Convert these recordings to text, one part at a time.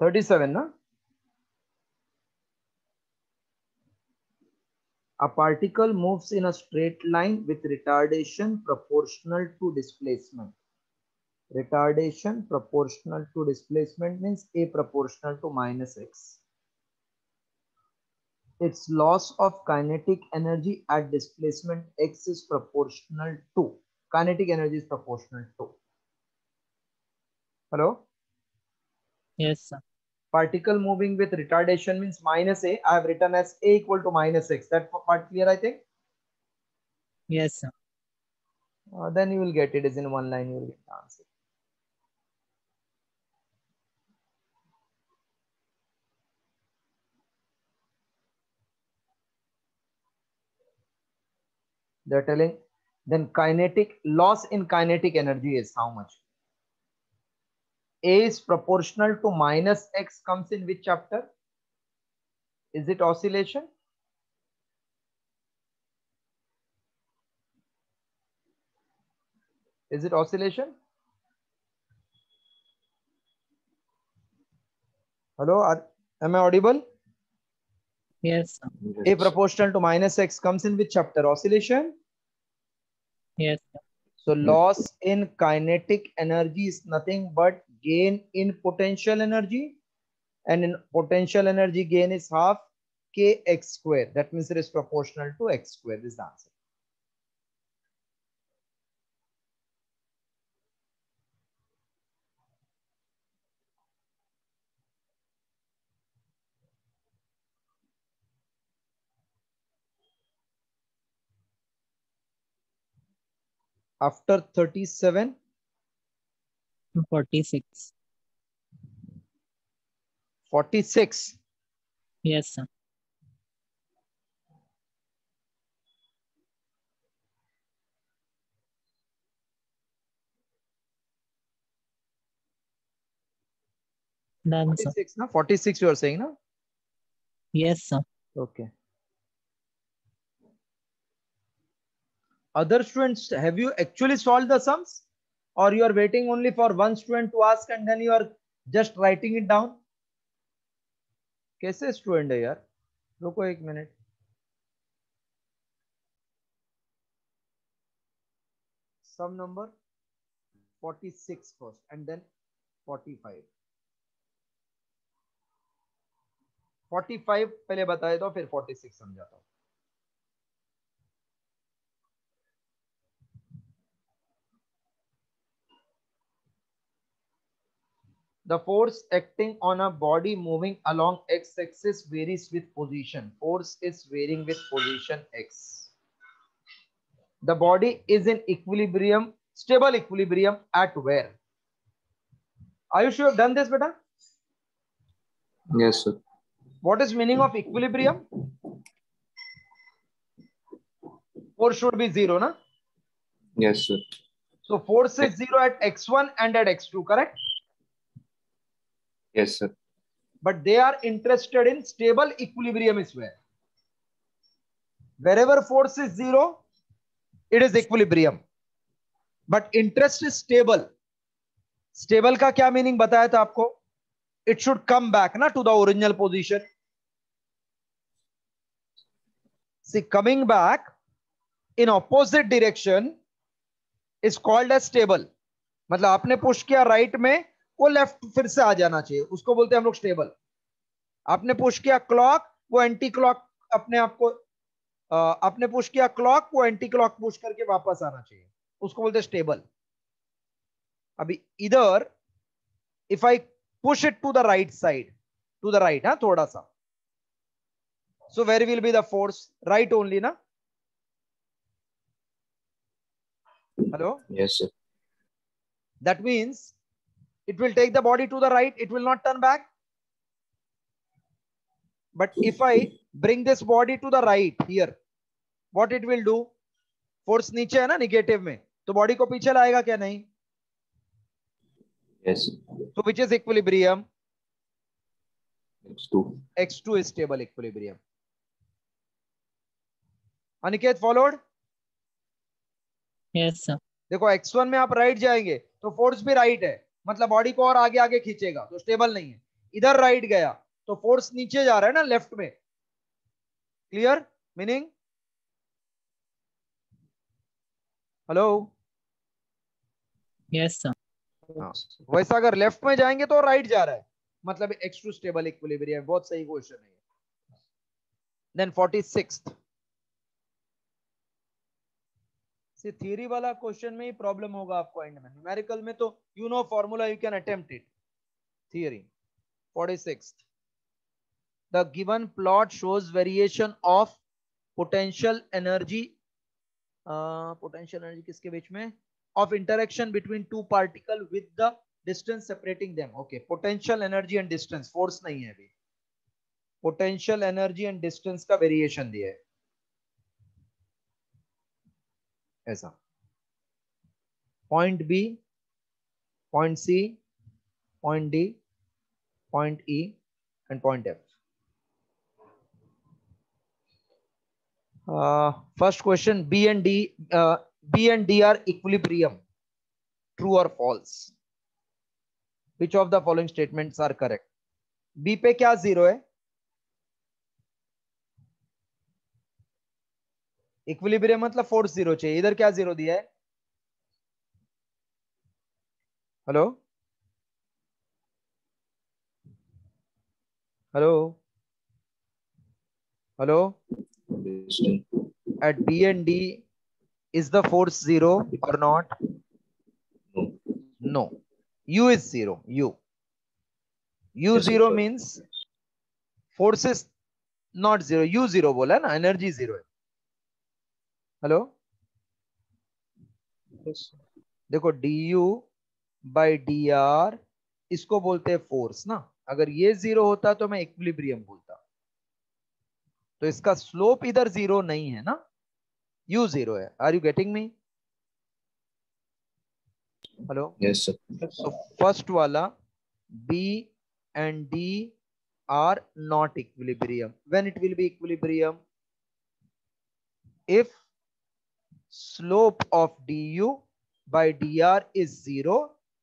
37 ना. A particle moves in a straight line with retardation proportional to displacement. Retardation proportional to displacement means A proportional to minus x. Its loss of kinetic energy at displacement x is proportional to. Kinetic energy is proportional to. Hello? Yes, sir. Particle moving with retardation means minus A. I have written as A equal to minus x. That part clear, I think? Yes, sir. Then you will get it. Is in one line, you will get the answer. They're telling then kinetic loss in kinetic energy is how much? A is proportional to minus x comes in which chapter? Is it oscillation? Is it oscillation? Hello, am I audible? Yes, sir. A proportional to minus x comes in which chapter? Oscillation? Yes, sir. So loss in kinetic energy is nothing but gain in potential energy, and in potential energy gain is half kx square. That means it is proportional to x square. This is the answer. After 37, 46. 46. Yes, sir. Done, sir. 46, na? 46 you are saying, na? Yes, sir. Okay. Other students, have you actually solved the sums? Or you are waiting only for one student to ask and then you are just writing it down? कैसे student है यार? रुको एक minute. Sum number 46 first and then 45. 45 पहले बताए तो फिर 46 समझाता हूँ. The force acting on a body moving along x-axis varies with position. Force is varying with position x. The body is in equilibrium, stable equilibrium at where? Ayush, you have done this, beta? Yes, sir. What is meaning of equilibrium? Force should be zero, na? Yes, sir. So force is zero at x1 and at x2, correct? Yes, sir. But they are interested in stable equilibrium is where? Wherever force is zero, it is equilibrium. But interest is stable. Stable का क्या meaning बताया था आपको? It should come back na to the original position. See, coming back in opposite direction is called as stable. मतलब आपने push किया right में, वो लेफ्ट फिर से आ जाना चाहिए, उसको बोलते हैं हम लोग स्टेबल. आपने पुश किया क्लॉक, वो एंटी क्लॉक अपने आप को आपने पुश किया क्लॉक, वो एंटी क्लॉक पुश करके वापस आना चाहिए, उसको बोलते हैं स्टेबल. अभी इधर if I push it to the right side, to the right, हाँ थोड़ा सा, so where will be the force? Right only, na? Hello? Yes, sir. That means it will take the body to the right, it will not turn back. But if I bring this body to the right here, what it will do? Force नीचे है ना negative में, तो body को पीछे लाएगा क्या? नहीं. Yes. So which is equilibrium? X2. X2 is stable equilibrium. Aniket followed? Yes, sir. देखो x1 में आप राइट जाएंगे तो फोर्स भी राइट है, मतलब बॉडी को और आगे आगे खींचेगा, तो स्टेबल नहीं है. इधर राइट गया तो फोर्स नीचे जा रहा है ना, लेफ्ट में. Clear meaning? Hello? Yes sir. हाँ, वैसा अगर लेफ्ट में जाएंगे तो राइट जा रहा है, मतलब एक्स टू स्टेबल इक्विलिब्रियम. बहुत सही क्वेश्चन है. देन 46th, सी थियरी वाला क्वेश्चन में ही प्रॉब्लम होगा आपको एंड में. न्यूमेरिकल में तो you know formula, you can attempt it. Theory 46th, the given plot shows variation of potential energy किसके बीच में, of interaction between two particle with the distance separating them. okay, potential energy and distance, force नहीं है अभी. potential energy and distance का variation दिया है ऐसा. Point B, point C, point D, point E and point F. first question, B and D are equilibrium. True or false? Which of the following statements are correct? B पे क्या zero है? Equilibrium मतलब force zero चाहिए. इधर क्या zero दिया है? Hello? Hello? Hello? At B and D, is the force zero or not? No. U is zero. U zero means force is not zero. U zero बोला ना, energy zero है. Hello? देखो du by dr इसको बोलते हैं force ना. अगर ये जीरो होता तो मैं इक्विलिब्रियम बोलता. तो इसका स्लोप इधर जीरो नहीं है ना, u जीरो है. Are you getting me? Hello? Yes, sir. तो फर्स्ट वाला B and D are not equilibrium. When it will be equilibrium? If slope of du by dr is zero,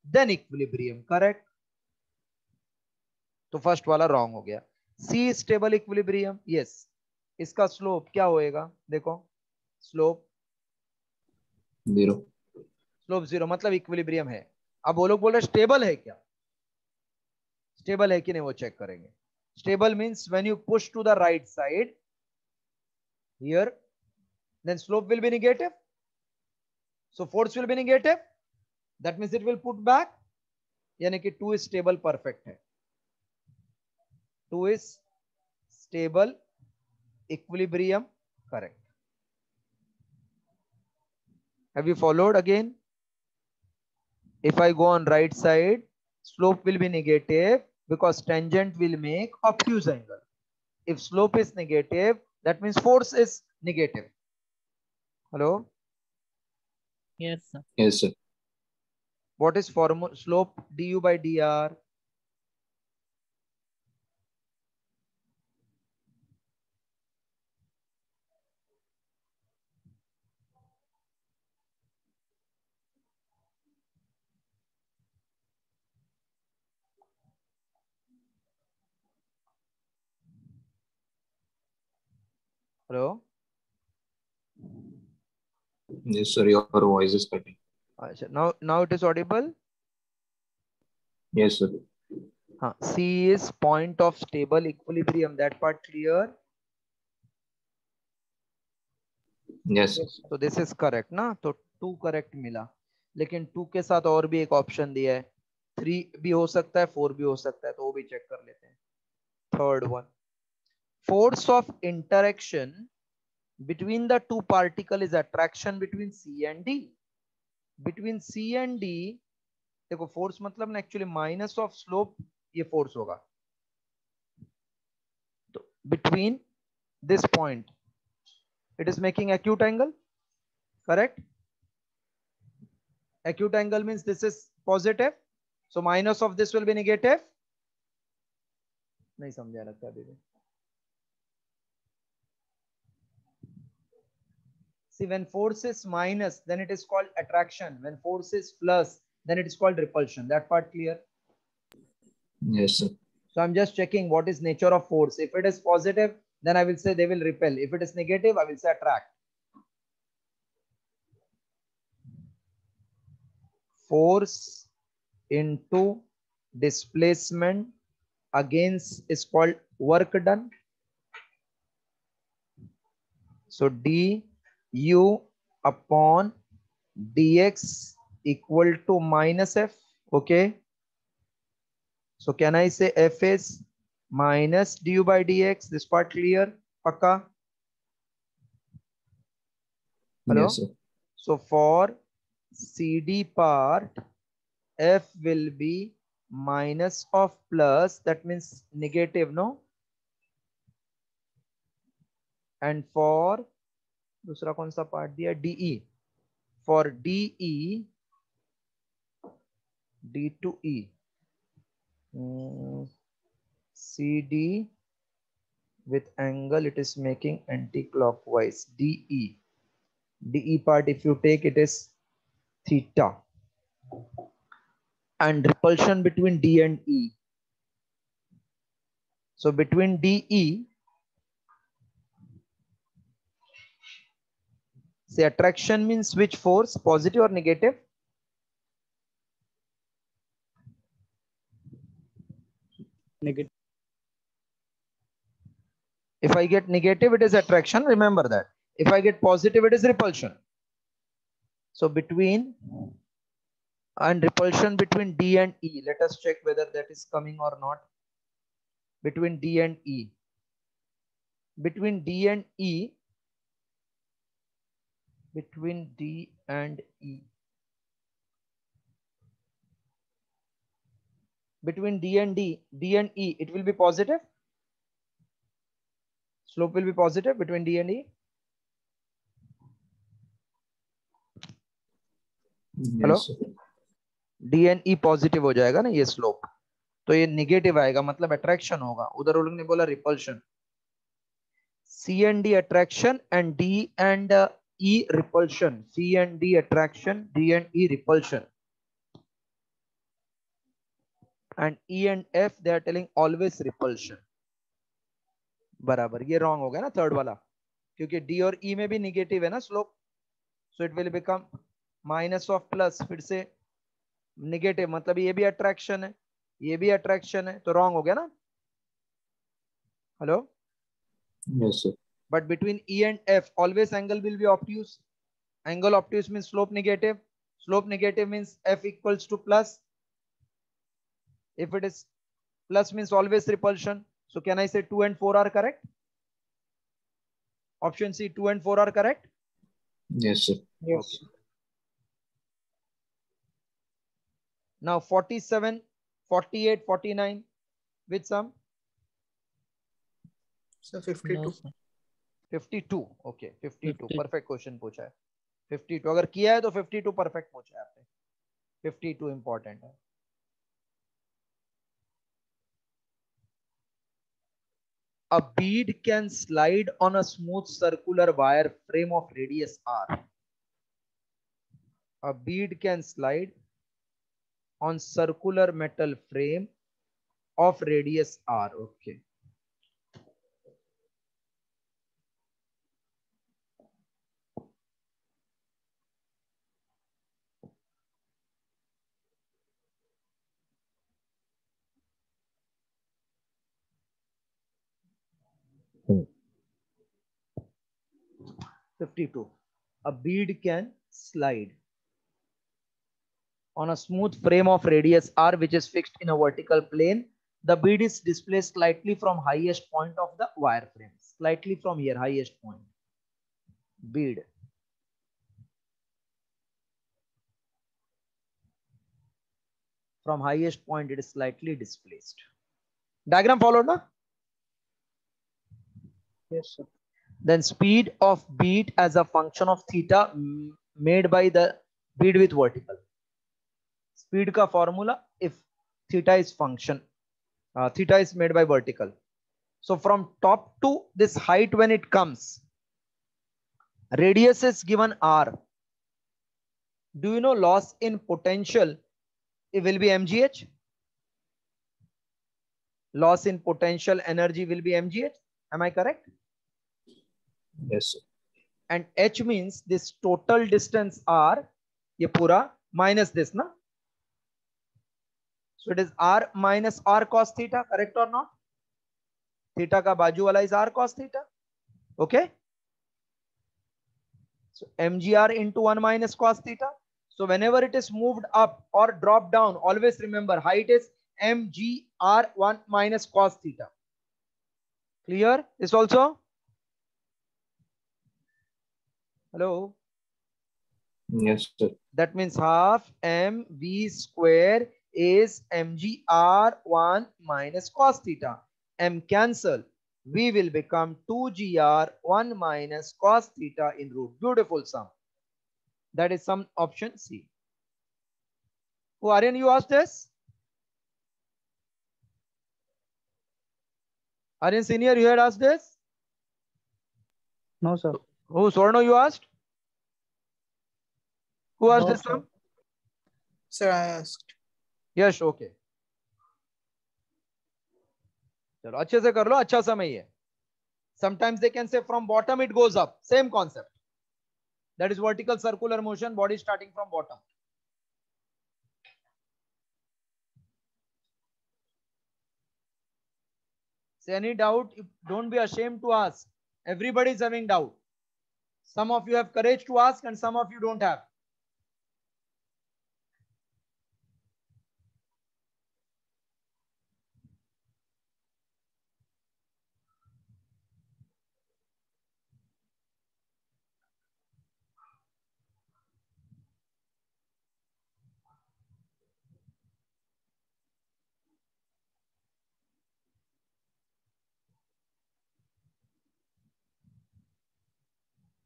then equilibrium. Correct? तो first वाला wrong हो गया. C stable equilibrium. Yes. इसका slope क्या होएगा? देखो स्लोप Zero. स्लोप जीरो मतलब equilibrium है. अब वो लोग बोल रहे स्टेबल है क्या? स्टेबल है कि नहीं वो चेक करेंगे. Stable means when you push to the right side here, then slope will be negative, so force will be negative, that means it will put back. यानी कि 2 is stable perfect है. 2 is stable equilibrium correct. Have you followed again? If I go on right side, slope will be negative because tangent will make obtuse angle. If slope is negative, that means force is negative. Hello? Yes sir. Yes, sir. What is formula slope du by dr? Hello? Yes, sir. Your voice is cutting. Now it is audible. Yes, sir. C is point of stable equilibrium. That part clear? Yes. तो this is correct ना. तो 2 correct मिला, लेकिन 2 के साथ और भी एक ऑप्शन दिया है. 3 भी हो सकता है, 4 भी हो सकता है, तो वो भी चेक कर लेते हैं. Third one, force of interaction between the two particle is attraction between C and D. Between C and D, देखो फोर्स मतलब ना एक्चुअली माइनस ऑफ स्लोप ये फोर्स होगा. तो between this point it is making acute angle. Correct? Acute angle means this is positive, so minus of this will be negative. नहीं समझा लगता अभी भी. See, when force is minus, then it is called attraction. When force is plus, then it is called repulsion. That part clear? Yes, sir. So I'm just checking what is nature of force. If it is positive, then I will say they will repel. If it is negative, I will say attract. Force into displacement against is called work done. So du upon dx equal to minus f. Okay. So can I say f is minus du by dx? This part clear? Pakka? Hello? Yes, sir. So for CD part, f will be minus of plus, that means negative, no? And for दूसरा कौन सा part दिया? DE. For DE, D to E, CD with angle, it is making anti-clockwise. DE. DE part, if you take, it is theta. And repulsion between D and E. So between DE, say attraction means which force? Positive or negative? Negative. If I get negative, it is attraction. Remember that. If I get positive, it is repulsion. So between and repulsion between D and E. Let us check whether that is coming or not. Between D and E. Between D and E. Between D and E. Between D and E, it will be positive. Slope will be positive between D and E. Hello, D and E positive हो जाएगा ना ये slope, तो ये negative आएगा, मतलब attraction होगा. उधर उन लोग ने बोला repulsion. C and D attraction and D and E repulsion. C and D attraction, D and E repulsion. And E and F they are telling always repulsion. बराबर. ये रॉन्ग हो गया ना थर्ड वाला, क्योंकि डी और ई में भी निगेटिव है ना slope. So it will become minus of plus, फिर से निगेटिव, मतलब ये भी अट्रैक्शन है, ये भी अट्रैक्शन है, तो रॉन्ग हो गया ना. Hello. Yes, sir. But between E and F, always angle will be obtuse. Angle obtuse means slope negative. Slope negative means F equals to plus. If it is plus means always repulsion. So can I say 2 and 4 are correct? Option C, 2 and 4 are correct? Yes, sir. Yes. Okay. Now 47, 48, 49, which sum? Sir, 52. No, sir. 52. Okay, 52. 50. Perfect question पूछा है. 52 अगर किया है तो 52 perfect पूछा है आपने. 52 important है. A bead can slide on a smooth circular wire frame of radius r. A bead can slide on circular metal frame of radius r. Okay. Hmm. 52. A bead can slide on a smooth frame of radius r which is fixed in a vertical plane. The bead is displaced slightly from highest point of the wire frame. Slightly from here, highest point. Bead. From highest point, it is slightly displaced. Diagram followed, na? Yes, sir. Then speed of bead as a function of theta made by the bead with vertical. Speed ka formula if theta is function, theta is made by vertical. So from top to this height when it comes, radius is given r. Do you know loss in potential? It will be mgh. loss in potential energy will be mgh. Am I correct? Yes, sir. And h means this total distance r, ye pura minus this, na? So it is r minus r cos theta, correct or not? Theta ka baju wala is r cos theta. Okay. So mgr into 1 minus cos theta. So whenever it is moved up or dropped down, always remember height is mgr 1 minus cos theta. Clear? This also? Hello? Yes, sir. That means half mv square is mgr 1 minus cos theta. M cancel. V will become 2gr 1 minus cos theta in root. Beautiful sum. That is sum option C. Who, Aryan, you asked this? Aryan Senior, you had asked this? No, sir. Who, Swarno, you asked? Who asked No, this sir. sum? Sir, I asked. Yes, okay. चलो अच्छे से कर लो, अच्छा समय है. Sometimes they can say from bottom it goes up. Same concept. That is vertical circular motion, body starting from bottom. Say any doubt, don't be ashamed to ask. Everybody is having doubt. Some of you have courage to ask and some of you don't have.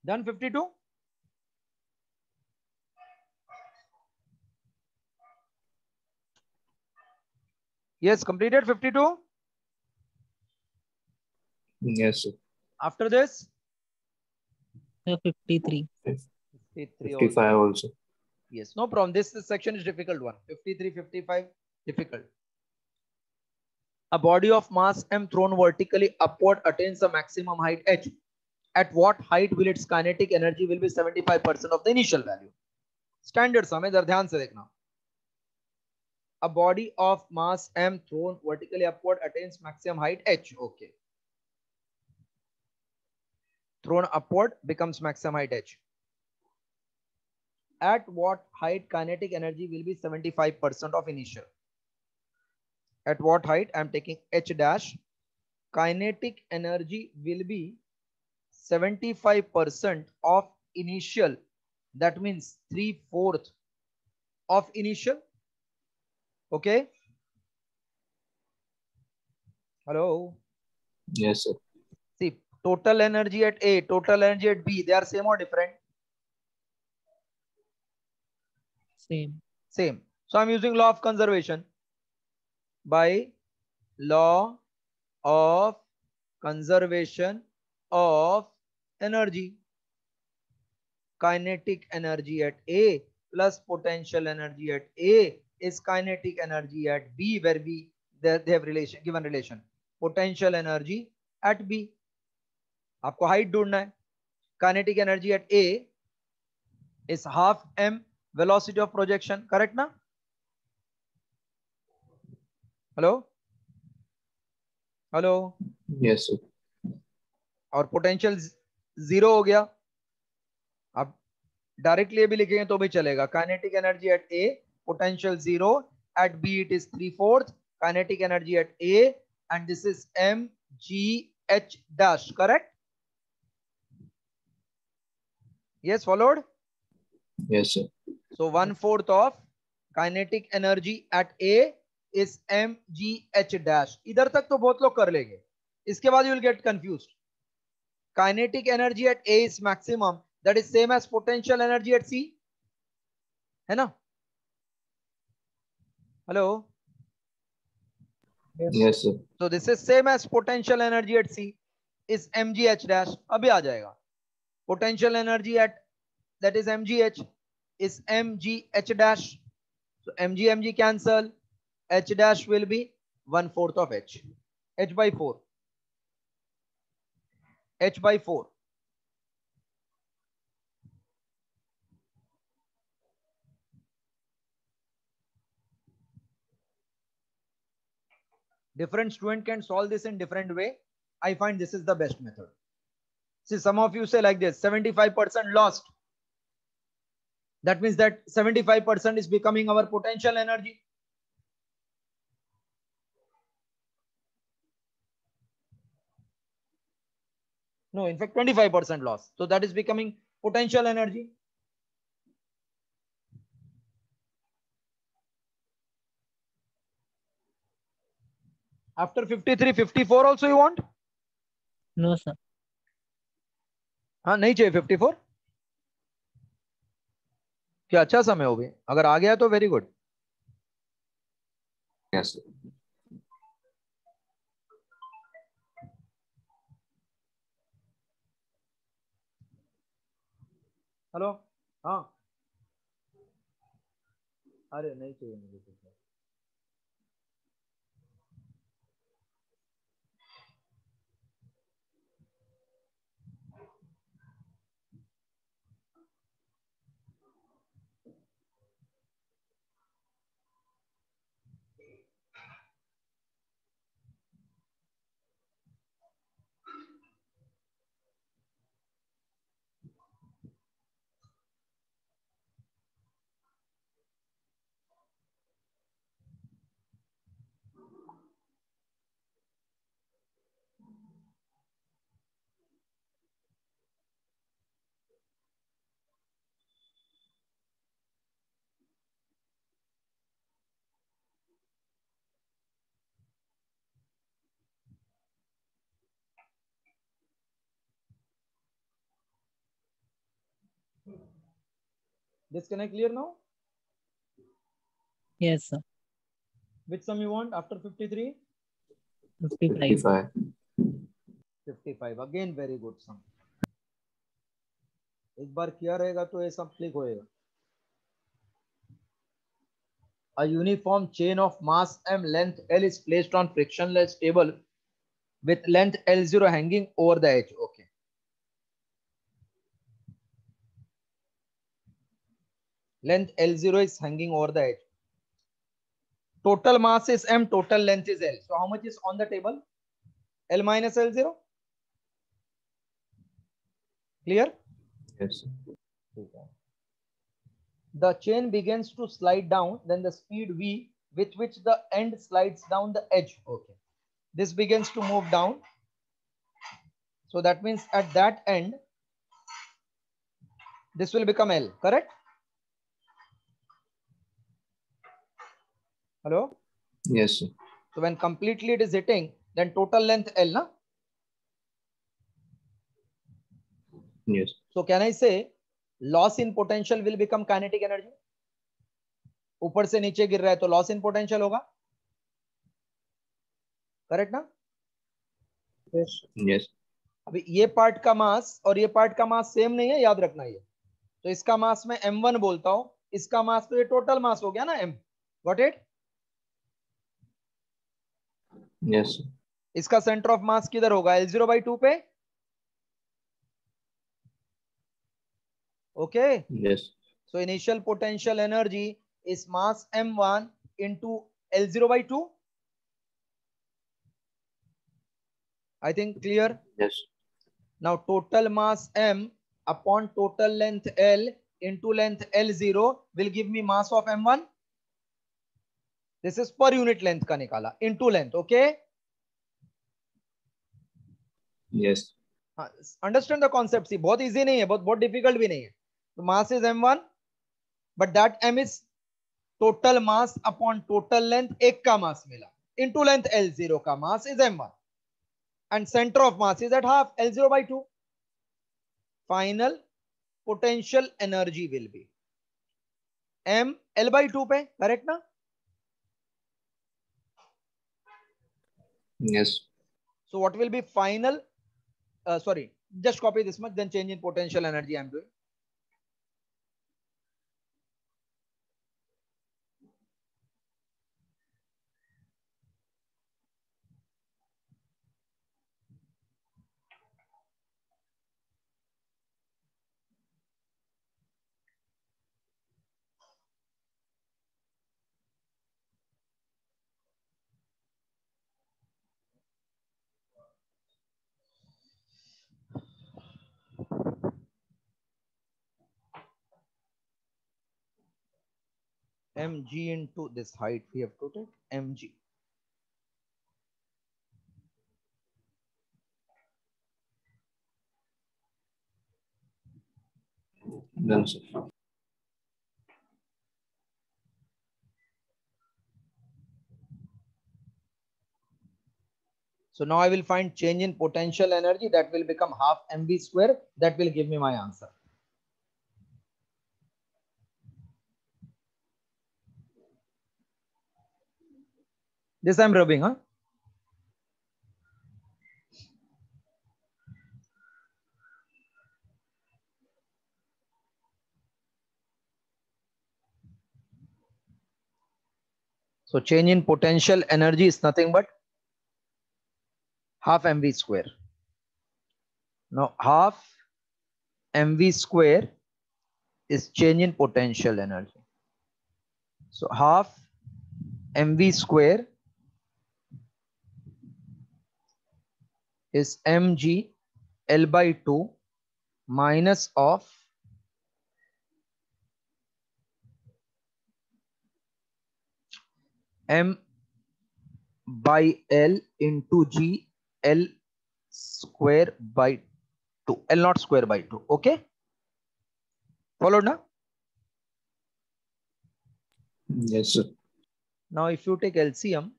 Done 52? Yes, completed 52. Yes, sir. After this, 53. 53 also. 55 also. Yes, no problem. This section is difficult one. 53, 55, difficult. A body of mass m thrown vertically upward attains a maximum height h. At what height will its kinetic energy will be 75% of the initial value? Standard sum है, इधर ध्यान से देखना. A body of mass m thrown vertically upward attains maximum height h. Okay. Thrown upward becomes maximum height h. At what height kinetic energy will be 75% of initial? At what height? I am taking h dash. Kinetic energy will be 75% of initial. That means 3/4 of initial. Okay. Hello. Yes, sir. See, total energy at A, total energy at B, they are same or different? Same. Same. So I'm using law of conservation. By law of conservation of energy, kinetic energy at A plus potential energy at A is kinetic energy at B, where they have relation, given relation. Potential energy at B. आपको height ढूंढना है. Kinetic energy at A is half m velocity of projection. Correct ना? Hello? Hello? Yes, sir. और potential 0 हो गया. अब directly भी लिखेंगे तो भी चलेगा. Kinetic energy at A, potential 0, at B it is 3/4. Kinetic energy at A and this is m g h dash. Correct? Yes, followed? Yes, sir. So 1/4 of kinetic energy at A is mgh dash. इधर तक तो बहुत लोग कर लेंगे. इसके बाद you will get confused. Kinetic energy at A is maximum. That is same as potential energy at C. है ना? Hello? Yes, sir. So this is same as potential energy at C is mgh dash. अभी आ जाएगा. Potential energy at that is mgh is mgh dash. So mg cancel. H dash will be 1/4 of h. h by 4, h by 4. Different student can solve this in different way. I find this is the best method. See, some of you say like this, 75% lost. That means that 75% is becoming our potential energy. No, in fact, 25% loss. So that is becoming potential energy. After 53, 54 also you want? No, sir. हाँ नहीं चाहिए 54? क्या अच्छा समय हो भी, अगर आ गया तो very good. Yes, sir. Hello. हाँ. अरे नहीं चाहिए मुझे. Disconnect clear now? Yes, sir. Which sum you want after 53? 55. 55. 55. Again very good sum. एक बार किया रहेगा तो ये सब क्लिक होएगा. A uniform chain of mass m, length L is placed on frictionless table with length L0 hanging over the edge. Okay. Length L0 is hanging over the edge. Total mass is m, total length is L. So how much is on the table? L minus L0. Clear? Yes, sir. The chain begins to slide down, then the speed v with which the end slides down the edge. Okay. This begins to move down. So that means at that end, this will become L, correct? Hello? Yes, sir. So when completely it is hitting, then total length L, na? Yes. So can I say loss in potential will become kinetic energy? ऊपर से नीचे गिर रहा है तो loss in potential होगा, correct ना? Yes. Yes. अभी ये पार्ट का मास और ये पार्ट का मास सेम नहीं है, याद रखना ये. तो इसका मास मैं m1 बोलता हूं, इसका मास तो ये टोटल मास हो गया ना m. Got it? Yes, sir. इसका सेंटर ऑफ मास किधर होगा? L0/2 पे. Okay. Yes. So initial potential energy is mass m1 into L0/2. I think clear. Yes. Now total mass m upon total length L into length L0 will give me mass of m1. This is per unit length का निकाला into length. Okay. Yes. Understand the concept. See, बहुत easy नहीं है, बहुत difficult भी नहीं है. So mass is m1, but that m is total mass upon total length. एक का mass मिला into length L0 का mass is m1 and center of mass is at half L0/2. Final potential energy will be m L/2 पे, correct ना? Yes. So what will be final? Sorry, just copy this much, then change in potential energy I'm doing. mg into this height we have to take mg. Done, sir. So now I will find change in potential energy, that will become half mv square. That will give me my answer. This I'm rubbing, huh? So change in potential energy is nothing but half mv square. Now half mv square is change in potential energy. So half mv square is mg L by 2 minus of m by L into g L square by 2, L naught square by 2. Okay, followed now? Yes, sir. Now if you take LCM,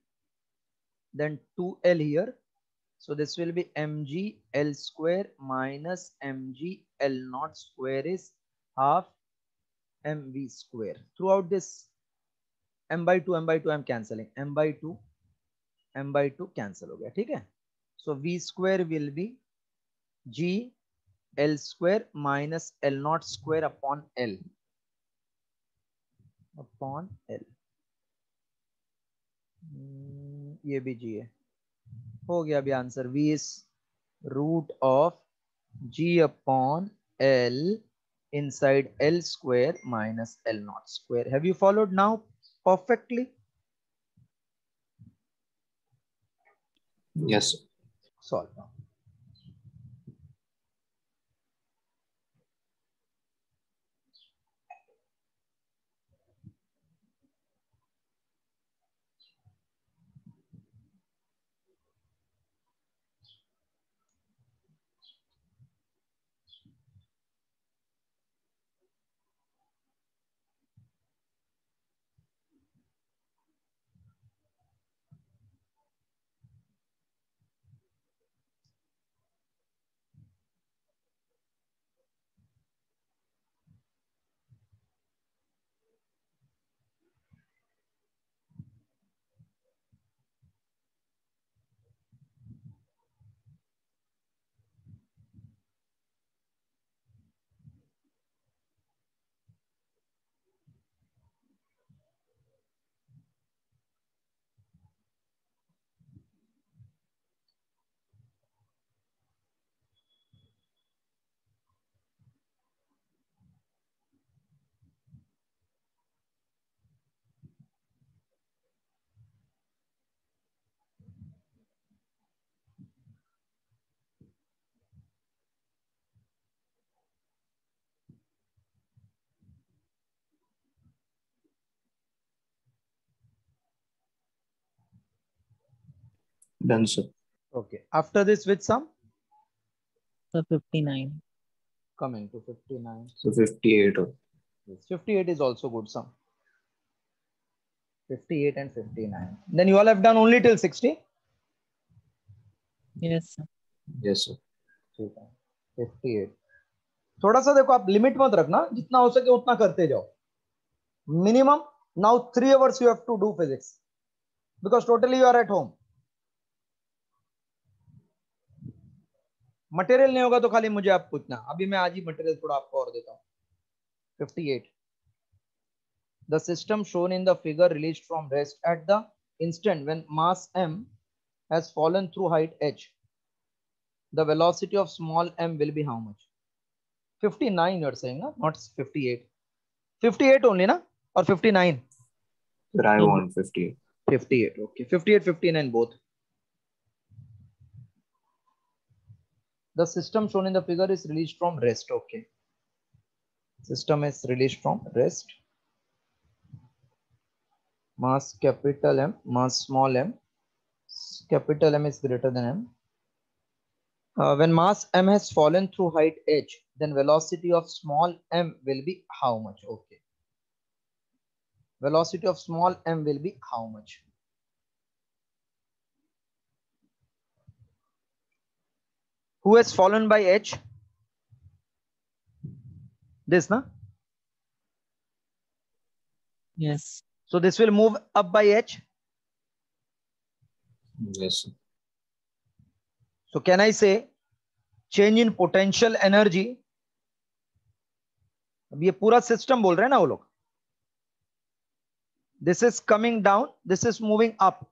then 2L here. So this will be mg L square minus mg L naught square is half mv square. Throughout this m by 2 I'm cancelling. m by 2 cancel हो गया, ठीक है? So v square will be g L square minus L naught square upon L. ये भी g है, हो गया अभी answer. v is root of g upon L inside L square minus L naught square. Have you followed now perfectly? Yes, sir. Solve now. Done, sir. Okay, after this with sum, So 59. coming to 59. So 58. Yes, 58 is also good sum. 58 and 59. Then you all have done only till 60. Yes, sir. Yes, sir. ठीक है, 58. थोड़ा सा देखो, आप limit मत रखना, जितना हो सके उतना करते जाओ. Minimum now 3 hours you have to do physics because totally you are at home. Material नहीं होगा तो खाली मुझे आप पूछना. अभी मैं आज ही मटेरियल थोड़ा आपको और देता हूँ. 58. The system shown in the figure released from rest at the instant when mass m has fallen through height h. The velocity of small m will be how much? 59 you're saying, na? Not 58. 58 only, na? Or 59? Sir, I So want 58. 58. Okay. 58, 59 both. The system shown in the figure is released from rest. Okay. System is released from rest. mass capital M, mass small m, capital M is greater than m. When mass m has fallen through height h, then velocity of small m will be how much? Okay. Velocity of small m will be how much? Who has fallen by h? This, na? Yes. So this will move up by h. Yes, sir. So can I say change in potential energy? अब ये पूरा system बोल रहे हैं ना वो लोग. This is coming down, this is moving up.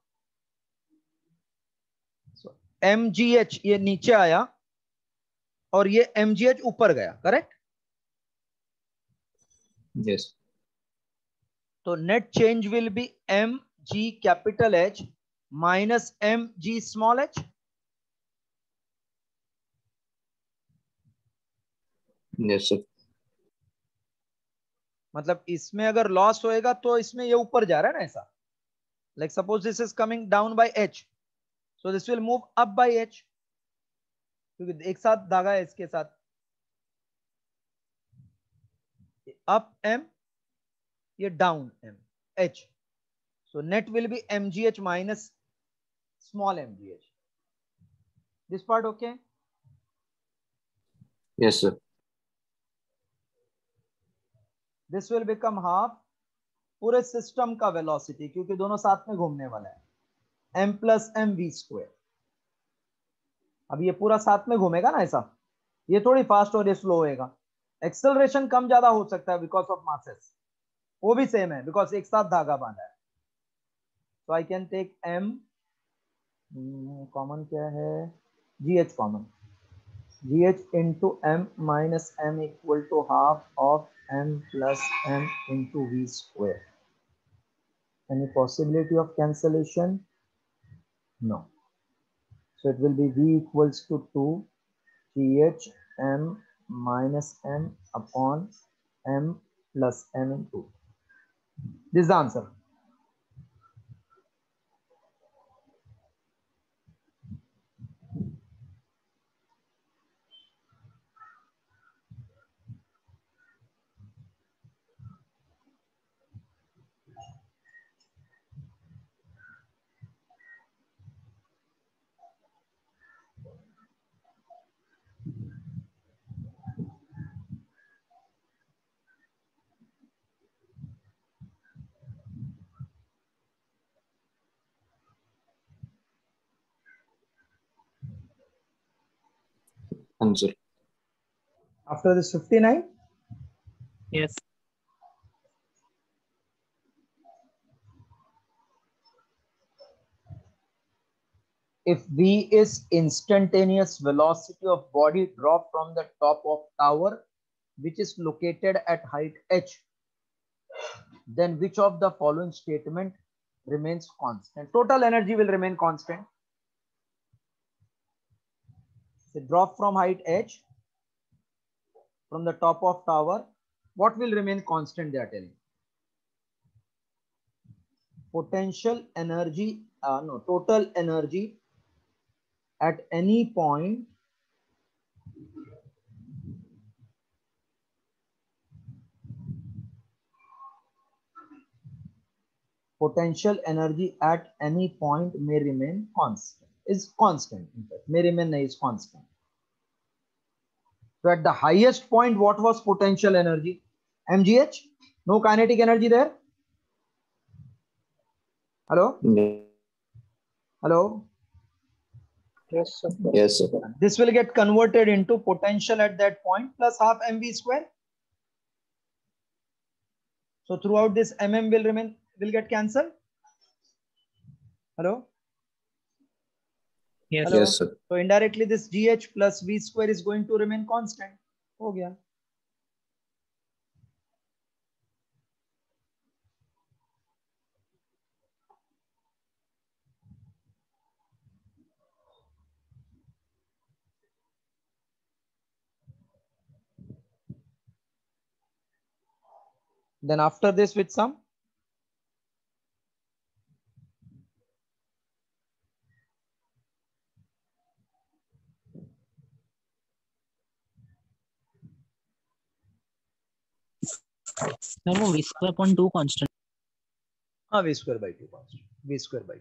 So mgh ये नीचे आया और ये mgh ऊपर गया, करेक्ट? Yes. तो net change will be mg capital H minus mg small h. Yes, sir. मतलब इसमें अगर लॉस होएगा तो इसमें ये ऊपर जा रहा है ना ऐसा. Like suppose this is coming down by h, so this will move up by h, क्योंकि एक साथ धागा है इसके साथ. अप m, ये down m, h. So net will be mgh minus small mgh. This part okay? Yes, sir. This will become half पूरे system का वेलोसिटी, क्योंकि दोनों साथ में घूमने वाला है, m plus M V square. अब ये पूरा साथ में घूमेगा ना ऐसा, ये थोड़ी फास्ट और ये स्लो होएगा. एक्सेलरेशन कम ज्यादा हो सकता है बिकॉज ऑफ मासेस, वो भी सेम है बिकॉज एक साथ धागा बांधा है. तो I can take m, common क्या है, gh common, gh into m minus m equal to half of m plus m into v square. Any possibility of cancellation? No. So it will be v equals to 2 gh m minus m upon m plus m into. This is the answer. Answer. After this 59, Yes. if v is instantaneous velocity of body drop from the top of tower which is located at height h, then which of the following statement remains constant? Total energy will remain constant. So drop from height h from the top of tower, what will remain constant? They are telling potential energy, no, total energy at any point potential energy at any point may remain constant, is constant, in fact, may remain is constant. So at the highest point, what was potential energy? mgh, no kinetic energy there. Hello? Hello? Yes, sir. Yes, sir. This will get converted into potential at that point plus half mv square. So throughout this mm will remain, will get cancelled. Hello? Yes. Hello? Yes, sir. So indirectly this gh plus v square is going to remain constant. हो गया. Then after this with some No, no, v square upon 2 constant. हाँ v square by 2 constant, v square by 2.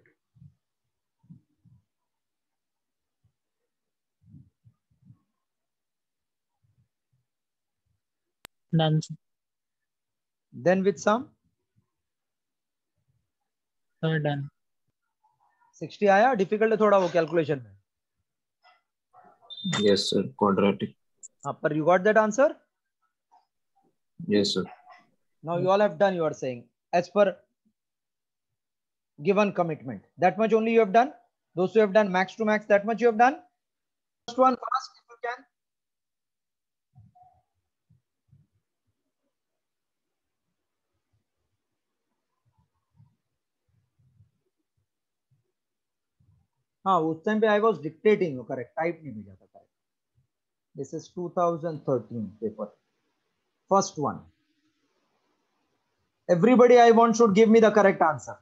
Done. Sir. Then with sum Done. 60 आया. Difficult है थोड़ा वो calculation में. Yes, sir. Quadratic. हाँ, पर you got that answer. Yes, sir. Now you all have done, you are saying, as per given commitment. That much only you have done. Those who have done max to max, that much you have done. First one fast if you can. हाँ, उस time पे I was dictating, correct, type नहीं भेजा था, correct. This is 2013 paper. First one. Everybody I want should give me the correct answer.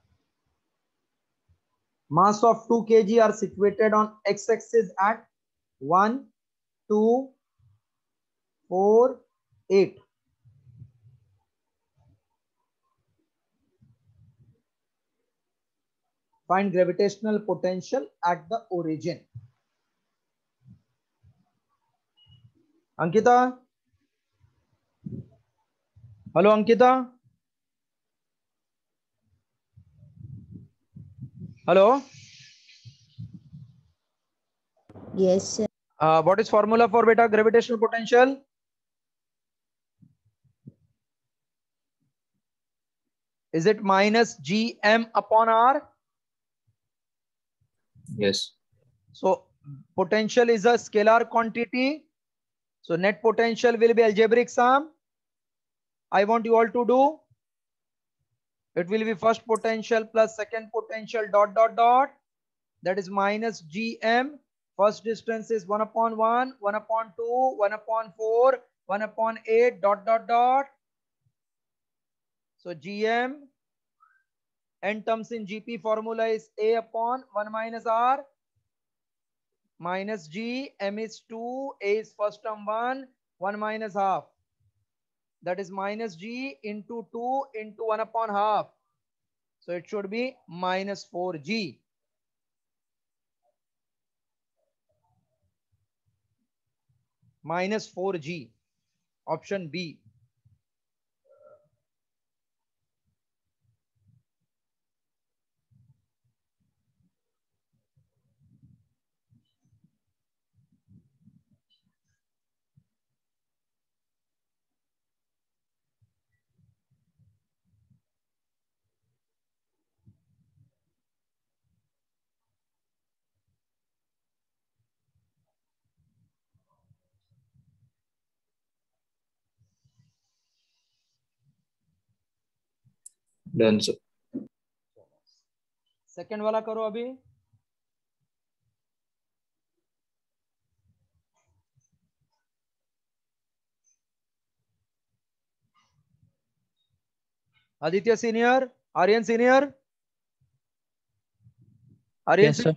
Mass of 2 kg are situated on x-axis at 1, 2, 4, 8. Find gravitational potential at the origin. Ankita? Hello, Ankita? Hello? Yes, sir. What is formula for beta gravitational potential? Is it minus gm upon r? Yes. So potential is a scalar quantity. So net potential will be algebraic sum. I want you all to do. It will be first potential plus second potential dot dot dot. That is minus gm. First distance is 1 upon 1, 1 upon 2, 1 upon 4, 1 upon 8 dot dot dot. So gm, n terms in gp formula is a upon 1 minus r minus g, m is 2, a is first term 1, 1 minus half. That is minus g into 2 into 1 upon half. So it should be minus 4g. Minus 4g. Option B. Done, sir. Second वाला करो अभी. Aditya senior, Aryan senior, Aryan Yes, sir.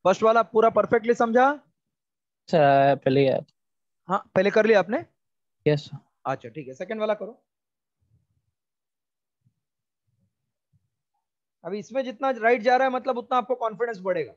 First वाला पूरा perfectly समझा? Sir, पहले यार. हाँ, पहले कर लिया आपने? Yes, sir. अच्छा ठीक है, सेकंड वाला करो. अभी इसमें जितना राइट जा रहा है मतलब उतना आपको कॉन्फिडेंस बढ़ेगा.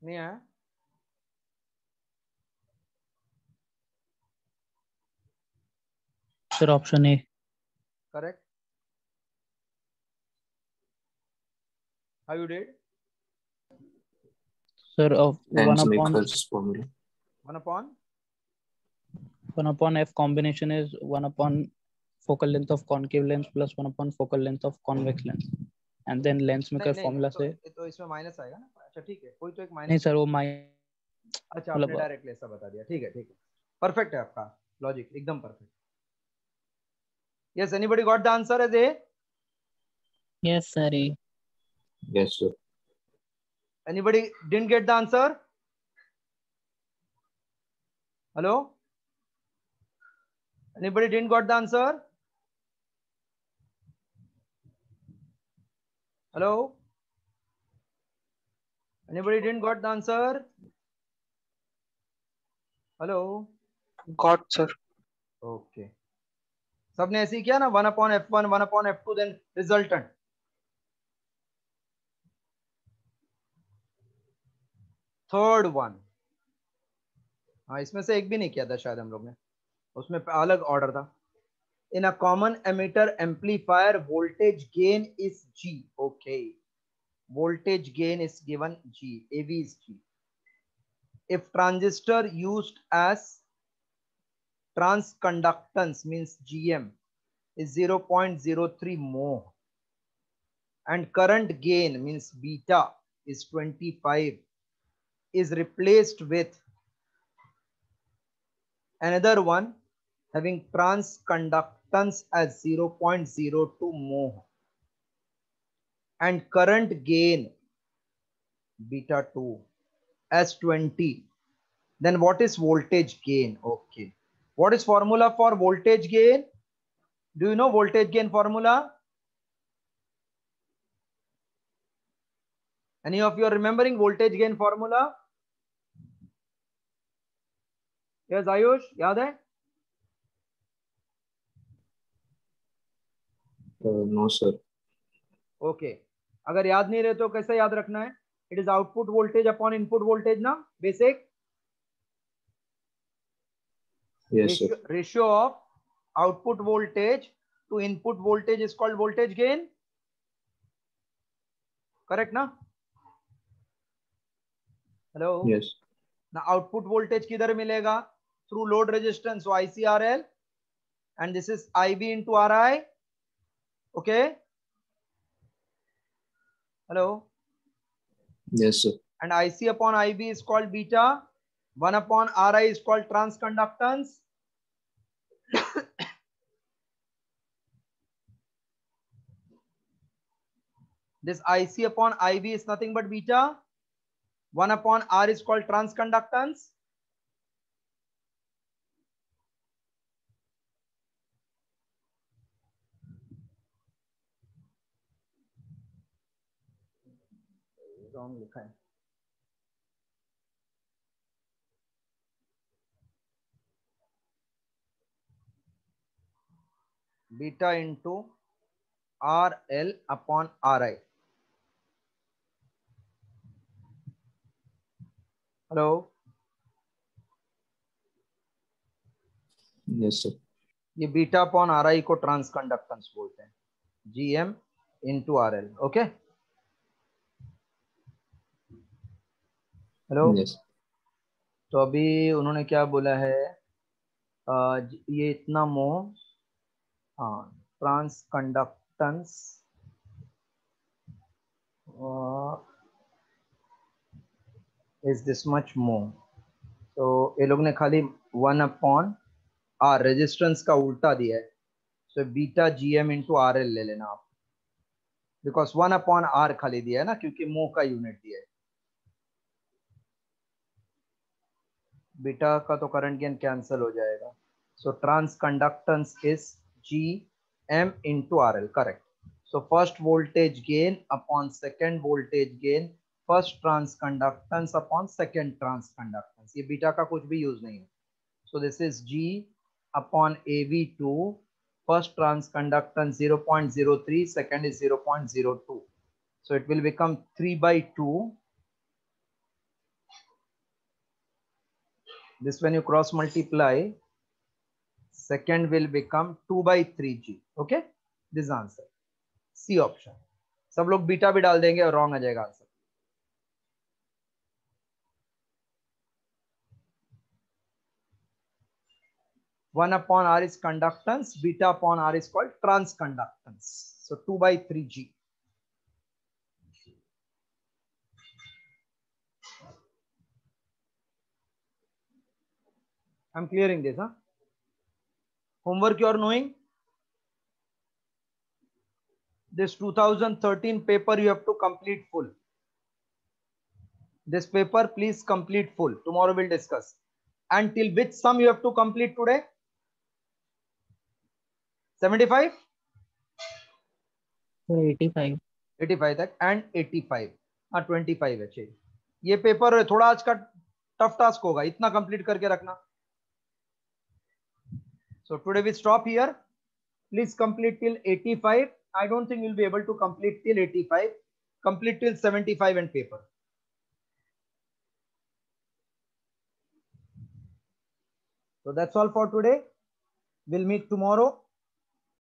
नहीं आया? Sir, option A. Correct. How you did? Sir, of 1 upon Lensmaker's formula. 1 upon 1 upon f combination is 1 upon focal length of concave lens plus 1 upon focal length of convex lens, and then Lensmaker नहीं formula तो, से तो इसमें minus आएगा ना. अच्छा ठीक है, कोई तो एक नहीं माइनस. सर वो अच्छा आपने डायरेक्टली ऐसा बता दिया. ठीक है ठीक है, परफेक्ट है आपका लॉजिक, एकदम perfect. Yes, anybody got the answer as A? yes sir. Yes, sir. Anybody didn't get the answer? Hello? Anybody didn't got the answer? Hello? Anybody didn't got the answer? Hello? Got, sir. Okay. सबने ऐसे ही किया ना, 1 upon f1 1 upon f2 then resultant. Third one, हाँ इसमें से एक भी नहीं किया था शायद हम लोग ने, उसमें अलग ऑर्डर था. In a common emitter amplifier, voltage gain is G. Okay, voltage gain is given G. AV is G. If transistor used as transconductance means GM is 0.03 mho and current gain means beta is 25 is replaced with another one having transconductance as 0.02 mho and current gain beta 2 as 20, then what is voltage gain? Okay, what is formula for voltage gain? Do you know voltage gain formula? Any of you are remembering voltage gain formula? Yes, Ayush, याद है? No, sir. Okay, अगर याद नहीं रहे तो कैसे याद रखना है? It is output voltage upon input voltage ना, basic. Yes, sir. Ratio of output voltage to input voltage is called voltage gain. Correct ना? Hello. Yes. Now output voltage किधर मिलेगा? Through load resistance, so ICRL, and this is IB into RI. Okay. Hello. Yes, sir. And IC upon IB is called beta. 1 upon RI is called transconductance. This IC upon IB is nothing but beta. 1 upon R is called transconductance. Wrong लिखा है. Beta into RL upon RI. Hello. Yes, sir. ये beta upon are आई को transconductance बोलते हैं, GM into RL. Okay. Hello. Yes. तो अभी उन्होंने क्या बोला है, ये इतना मो, हाँ ट्रांसकंडक्टेंस इज दिस मच मो. तो ये लोग ने खाली 1 अपॉन आर रेजिस्टेंस का उल्टा दिया है, so beta GM into RL ले लेना आप, बिकॉज 1 अपॉन आर खाली दिया है ना, क्योंकि मो का यूनिट दिया है. बीटा का तो करंट गेन कैंसिल हो जाएगा. So transconductance is G M into RL, correct. So first voltage gain upon second voltage gain, first transconductance upon second transconductance. ये बीटा का कुछ भी यूज नहीं है. So this is G upon AV2, first transconductance 0.03, second is 0.02. So it will become 3/2. This when you cross multiply, second will become 2/3G. Okay, this answer. C option. सब लोग beta भी डाल देंगे और रॉन्ग आ जाएगा answer. One upon R is conductance, beta upon R is called transconductance. So 2/3G. I'm clearing this, huh? Homework you are knowing. This 2013 paper you have to complete full. This paper please complete full. Tomorrow we'll discuss. And till which sum you have to complete today? 75? 85. 85 तक and 85. हाँ 25 है चाहिए. ये paper थोड़ा आज का tough task होगा, इतना कंप्लीट करके रखना. So today we stop here. Please complete till 85. I don't think you'll be able to complete till 85. Complete till 75 and paper. So that's all for today. We'll meet tomorrow.